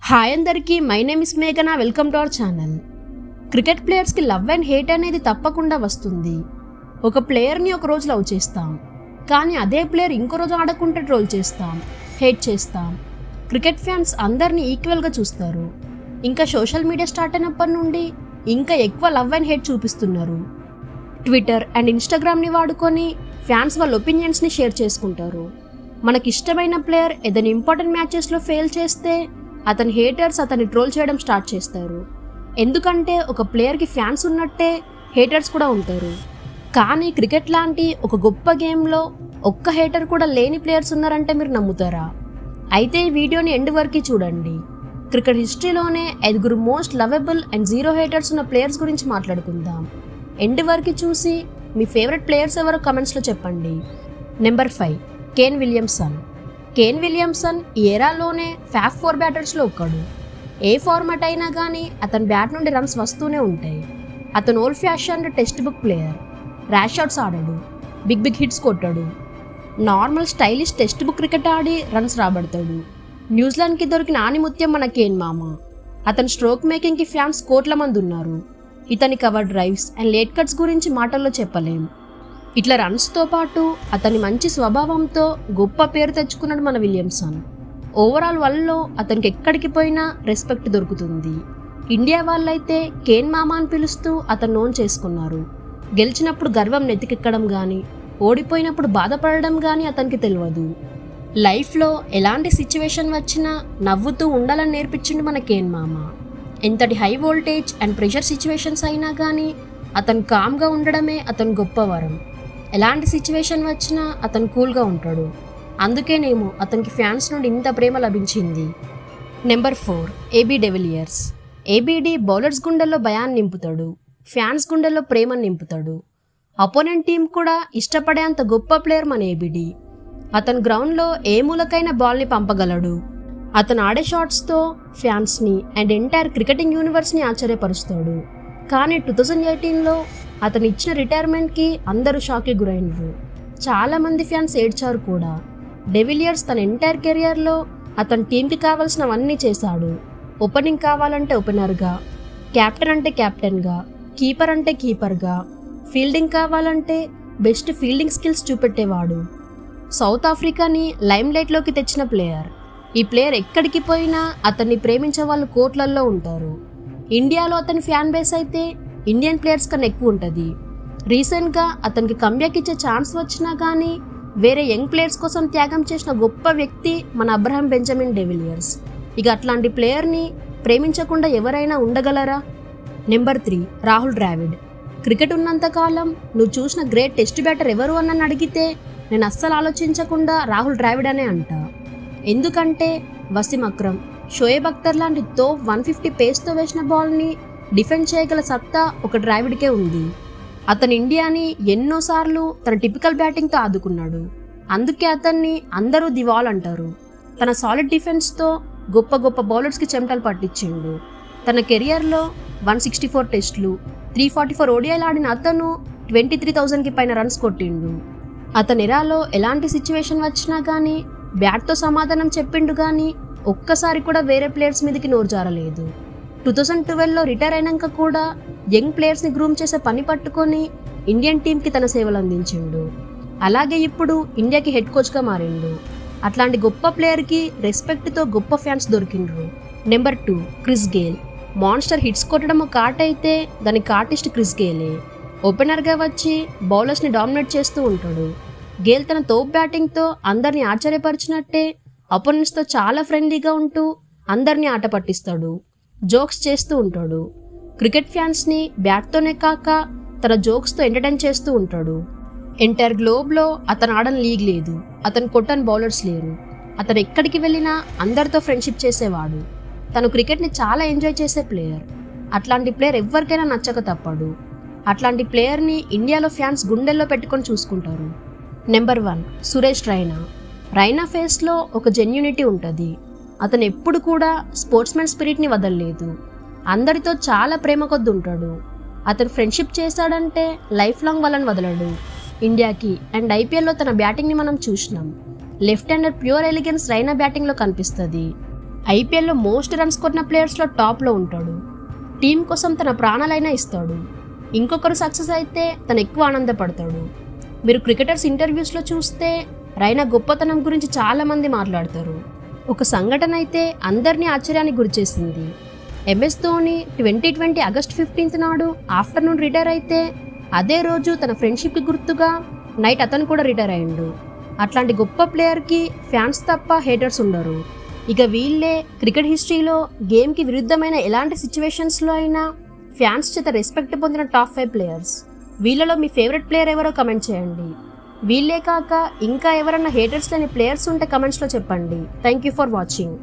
Hi అందరికీ, my name is మేఘనా. Welcome to our channel. Cricket ప్లేయర్స్కి లవ్ అండ్ హేట్ అనేది తప్పకుండా వస్తుంది. ఒక ప్లేయర్ని ఒక రోజు లవ్ చేస్తాం, కానీ అదే ప్లేయర్ ఇంకో రోజు ఆడకుంటే ట్రోల్ చేస్తాం, హేట్ చేస్తాం. క్రికెట్ ఫ్యాన్స్ అందరినీ ఈక్వల్గా చూస్తారు. ఇంకా సోషల్ మీడియా స్టార్ట్ అయినప్పటి నుండి ఇంకా ఎక్కువ లవ్ అండ్ హేట్ చూపిస్తున్నారు. ట్విట్టర్ అండ్ ఇన్స్టాగ్రామ్ని వాడుకొని ఫ్యాన్స్ వాళ్ళ ఒపీనియన్స్ని షేర్ చేసుకుంటారు. మనకిష్టమైన ప్లేయర్ ఏదైనా ఇంపార్టెంట్ మ్యాచెస్లో ఫెయిల్ చేస్తే అతని హేటర్స్ అతన్ని ట్రోల్ చేయడం స్టార్ట్ చేస్తారు. ఎందుకంటే ఒక ప్లేయర్కి ఫ్యాన్స్ ఉన్నట్టే హేటర్స్ కూడా ఉంటారు. కానీ క్రికెట్ లాంటి ఒక గొప్ప గేమ్లో ఒక్క హేటర్ కూడా లేని ప్లేయర్స్ ఉన్నారంటే మీరు నమ్ముతారా? అయితే ఈ వీడియోని ఎండ్ వరకు చూడండి. క్రికెట్ హిస్టరీలోనే 5 మోస్ట్ లవబుల్ అండ్ 0 హేటర్స్ ఉన్న ప్లేయర్స్ గురించి మాట్లాడుకుందాం. ఎండ్ వరకు చూసి మీ ఫేవరెట్ ప్లేయర్స్ ఎవరో కమెంట్స్లో చెప్పండి. Number 5, Kane Williamson. Kane Williamson ఈ ఏరాలోనే ఫ్యాఫ్ 4 బ్యాటర్స్లో ఒకడు. ఏ ఫార్మాట్ అయినా కానీ అతని బ్యాట్ నుండి రన్స్ వస్తూనే ఉంటాయి. అతను old fashion text book player. Rash shots ఆడాడు, బిగ్ హిట్స్ కొట్టాడు. Normal stylish text book cricket ఆడి రన్స్ రాబడతాడు. న్యూజిలాండ్కి దొరికిన ఆణిముత్యం మన కేన్ మామ. అతని స్ట్రోక్ మేకింగ్కి ఫ్యాన్స్ కోట్ల మంది ఉన్నారు. ఇతని cover drives and late cuts గురించి మాటల్లో చెప్పలేం. ఇట్లా రన్స్తో పాటు అతని మంచి స్వభావంతో గొప్ప పేరు తెచ్చుకున్నాడు మన విలియమ్సన్. ఓవరాల్ వరల్డ్లో అతనికి ఎక్కడికి పోయినా రెస్పెక్ట్ దొరుకుతుంది. ఇండియా వాళ్ళైతే కేన్ మామ అని పిలుస్తూ అతను నోన్ చేసుకున్నారు. గెలిచినప్పుడు గర్వం నెత్తికెక్కడం కానీ, ఓడిపోయినప్పుడు బాధపడడం కానీ అతనికి తెలియదు. లైఫ్లో ఎలాంటి సిచ్యువేషన్ వచ్చినా నవ్వుతూ ఉండాలని నేర్పించిండు మన కేన్ మామ. ఎంతటి high voltage and pressure situations అయినా కానీ అతను కామ్గా ఉండడమే అతని గొప్ప వరం. ఎలాంటి సిచ్యువేషన్ వచ్చినా అతను కూల్గా ఉంటాడు. అందుకేనేమో అతనికి ఫ్యాన్స్ నుండి ఇంత ప్రేమ లభించింది. Number 4, AB de Villiers. ABD bowlers గుండెల్లో భయాన్ని నింపుతాడు, ఫ్యాన్స్ గుండెల్లో ప్రేమను నింపుతాడు. అపోనెంట్ టీం కూడా ఇష్టపడే అంత గొప్ప ప్లేయర్ మన ఏబీడీ. అతను గ్రౌండ్లో ఏ మూలకైనా బాల్ని పంపగలడు. అతను ఆడే షాట్స్తో ఫ్యాన్స్ని అండ్ ఎంటైర్ క్రికెటింగ్ యూనివర్స్ని ఆశ్చర్యపరుస్తాడు. కానీ 2018లో అతను ఇచ్చిన రిటైర్మెంట్కి అందరూ షాక్కి గురైనరు. చాలామంది ఫ్యాన్స్ ఏడ్చారు కూడా. డెవిలియర్స్ తన ఎంటైర్ కెరియర్లో అతని టీంకి కావాల్సినవన్నీ చేశాడు. ఓపెనింగ్ కావాలంటే ఓపెనర్గా, క్యాప్టెన్ అంటే క్యాప్టెన్గా, కీపర్ అంటే కీపర్గా, ఫీల్డింగ్ కావాలంటే బెస్ట్ ఫీల్డింగ్ స్కిల్స్ చూపెట్టేవాడు. సౌత్ ఆఫ్రికాని లైమ్ లైట్లోకి తెచ్చిన ప్లేయర్. ఈ ప్లేయర్ ఎక్కడికి పోయినా అతన్ని ప్రేమించే వాళ్ళు కోట్లల్లో ఉంటారు. ఇండియాలో అతని ఫ్యాన్ బేస్ అయితే ఇండియన్ ప్లేయర్స్ కన్నా ఎక్కువ ఉంటుంది. రీసెంట్గా అతనికి కంబ్యాక్ ఇచ్చే ఛాన్స్ వచ్చినా కానీ వేరే యంగ్ ప్లేయర్స్ కోసం త్యాగం చేసిన గొప్ప వ్యక్తి మన అబ్రహాం బెంజమిన్ డెవిలియర్స్. ఇక అట్లాంటి ప్లేయర్ని ప్రేమించకుండా ఎవరైనా ఉండగలరా? నెంబర్ 3, రాహుల్ ద్రావిడ్. క్రికెట్ ఉన్నంతకాలం నువ్వు చూసిన గ్రేట్ టెస్ట్ బ్యాటర్ ఎవరు అని నన్ను అడిగితే నేను అస్సలు ఆలోచించకుండా రాహుల్ ద్రావిడ్ అనే అంటా. ఎందుకంటే వసీం అక్రమ్, షోయబ్ అఖ్తర్ లాంటి 150 పేస్తో వేసిన బాల్ని డిఫెండ్ చేయగల సత్తా ఒక ద్రావిడ్కే ఉంది. అతను ఇండియాని ఎన్నోసార్లు తన టిపికల్ బ్యాటింగ్తో ఆదుకున్నాడు. అందుకే అతన్ని అందరూ దివాల్ అంటారు. తన సాలిడ్ డిఫెన్స్తో గొప్ప గొప్ప బౌలర్స్కి చెమటలు పట్టించిండు. తన కెరియర్లో 164 టెస్టులు, 344 ఓడిఐలు ఆడిన అతను 23,000కి పైన రన్స్ కొట్టిండు. అతని ఎరాలో ఎలాంటి సిచ్యువేషన్ వచ్చినా కానీ బ్యాట్తో సమాధానం చెప్పిండు. కానీ ఒక్కసారి కూడా వేరే ప్లేయర్స్ మీదకి నోరు జారలేదు. 2012లో రిటైర్ అయినాక కూడా యంగ్ ప్లేయర్స్ని గ్రూమ్ చేసే పని పట్టుకొని ఇండియన్ టీంకి తన సేవలు అందించిండు. అలాగే ఇప్పుడు ఇండియాకి హెడ్ కోచ్గా మారిండు. అట్లాంటి గొప్ప ప్లేయర్కి రెస్పెక్ట్తో గొప్ప ఫ్యాన్స్ దొరికిండ్రు. Number 2, Chris Gayle. Monster hits కొట్టడం ఒక ఆట అయితే దానికి ఆర్టిస్ట్ క్రిస్ గేలే. ఓపెనర్గా వచ్చి బౌలర్స్ని డామినేట్ చేస్తూ ఉంటాడు. గేల్ తన తోప్ బ్యాటింగ్తో అందరినీ ఆశ్చర్యపరిచినట్టే అపోనెంట్స్తో చాలా ఫ్రెండ్లీగా ఉంటూ అందరినీ ఆట పట్టిస్తాడు. జోక్స్ చేస్తూ ఉంటాడు. క్రికెట్ ఫ్యాన్స్ని బ్యాట్తోనే కాక తన జోక్స్తో ఎంటర్టైన్ చేస్తూ ఉంటాడు. ఎంటైర్ గ్లోబ్లో అతను ఆడని లీగ్ లేదు, అతను కొట్టని బౌలర్స్ లేరు. అతను ఎక్కడికి వెళ్ళినా అందరితో ఫ్రెండ్షిప్ చేసేవాడు. తను క్రికెట్ని చాలా ఎంజాయ్ చేసే ప్లేయర్. అట్లాంటి ప్లేయర్ ఎవరికైనా నచ్చక తప్పడు. అట్లాంటి ప్లేయర్ని ఇండియాలో ఫ్యాన్స్ గుండెల్లో పెట్టుకొని చూసుకుంటారు. నెంబర్ 1, సురేష్ రైనా. రైనా ఫేస్లో ఒక జెన్యూనిటీ ఉంటుంది. అతను ఎప్పుడు కూడా స్పోర్ట్స్మెన్ స్పిరిట్ని వదలలేదు. అందరితో చాలా ప్రేమ కొద్ది ఉంటాడు. అతను ఫ్రెండ్షిప్ చేశాడంటే లైఫ్ లాంగ్ వాళ్ళని వదలడు. ఇండియాకి అండ్ ఐపీఎల్లో తన బ్యాటింగ్ని మనం చూసినాం. Left hander pure elegance Raina బ్యాటింగ్లో కనిపిస్తుంది. ఐపీఎల్లో మోస్ట్ రన్స్ కొన్న ప్లేయర్స్లో టాప్లో ఉంటాడు. టీం కోసం తన ప్రాణాలైనా ఇస్తాడు. ఇంకొకరు సక్సెస్ అయితే తను ఎక్కువ ఆనందపడతాడు. మీరు క్రికెటర్స్ ఇంటర్వ్యూస్లో చూస్తే రైనా గొప్పతనం గురించి చాలామంది మాట్లాడతారు. ఒక సంఘటన అయితే అందరినీ ఆశ్చర్యానికి గురిచేసింది. MS ధోని 2020 ఆగస్ట్ 15 నాడు ఆఫ్టర్నూన్ రిటైర్ అయితే అదే రోజు తన ఫ్రెండ్షిప్కి గుర్తుగా నైట్ అతను కూడా రిటైర్ అయ్యిండు. అట్లాంటి గొప్ప ప్లేయర్కి ఫ్యాన్స్ తప్ప హేటర్స్ ఉండరు. ఇక వీళ్ళే క్రికెట్ హిస్టరీలో గేమ్కి విరుద్ధమైన ఎలాంటి సిచ్యువేషన్స్లో అయినా ఫ్యాన్స్ చేత రెస్పెక్ట్ పొందిన టాప్ 5 ప్లేయర్స్. వీళ్ళలో మీ ఫేవరెట్ ప్లేయర్ ఎవరో కమెంట్ చేయండి. వీళ్ళే కాక ఇంకా ఎవరన్నా హేటర్స్ లేని ప్లేయర్స్ ఉంటే కమెంట్స్లో చెప్పండి. Thank you for watching.